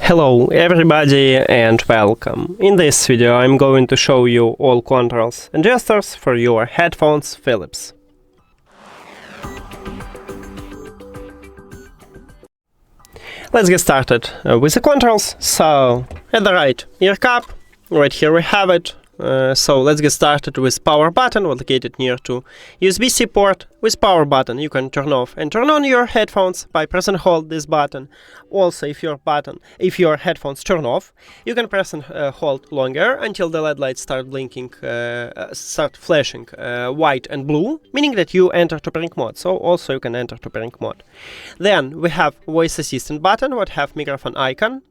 Hello everybody and welcome. In this video I'm going to show you all controls and gestures for your headphones Philips. Let's get started with the controls. So at the right ear cup, right here we have it. So let's get started with power button located near to USB-C port. With power button you can turn off and turn on your headphones by press and hold this button. Also if your headphones turn off, you can press and hold longer until the LED lights start blinking, start flashing white and blue, meaning that you enter to pairing mode. So also you can enter to pairing mode. Then we have voice assistant button, what have microphone icon.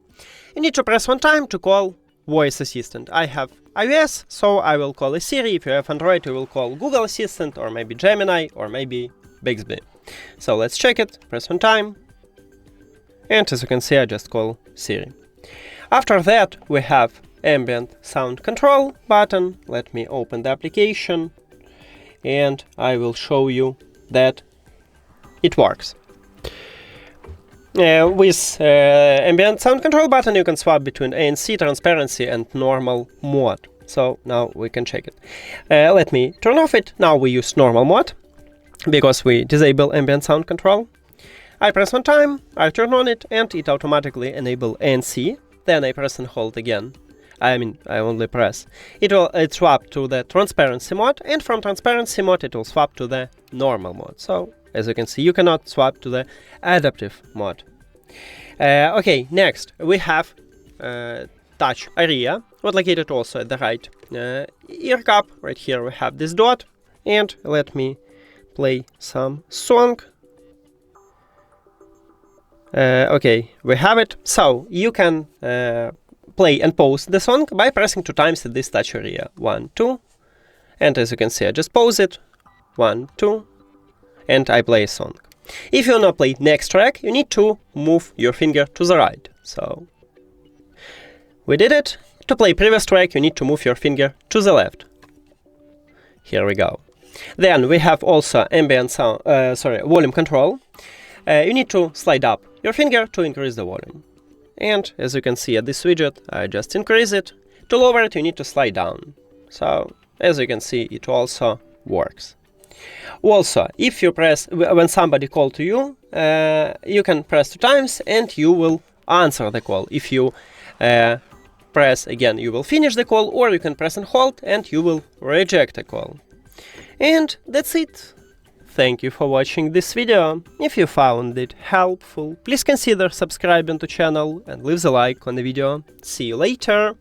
You need to press one time to call voice assistant. I have iOS, so I will call Siri. If you have Android, you will call Google Assistant, or maybe Gemini, or maybe Bixby. So let's check it. Press one time. And as you can see, I just call Siri. After that, we have Ambient sound control button. Let me open the application, and I will show you that it works. With Ambient sound control button you can swap between ANC, transparency and normal mode. So now we can check it. Let me turn off it. Now we use normal mode because we disable ambient sound control. I press one time, I turn on it and it automatically enable ANC. Then I press and hold again. I only press. It will swap to the transparency mode, and from transparency mode it will swap to the normal mode. So as you can see, you cannot swap to the adaptive mode. Okay, next we have touch area, what located also at the right ear cup. Right here we have this dot, and let me play some song. Okay, we have it. So you can play and pause the song by pressing 2 times at this touch area. 1, 2, and as you can see, I just pause it. 1, 2. And I play a song. If you want to play next track, you need to move your finger to the right. So we did it. To play previous track, you need to move your finger to the left. Here we go. Then we have also ambient sound, volume control. You need to slide up your finger to increase the volume. And as you can see at this widget, I just increase it. To lower it, you need to slide down. So as you can see, it also works. Also, if you press, when somebody calls to you, you can press 2 times and you will answer the call. If you press again, you will finish the call, or you can press and hold and you will reject a call. And that's it. Thank you for watching this video. If you found it helpful, please consider subscribing to the channel and leave a like on the video. See you later.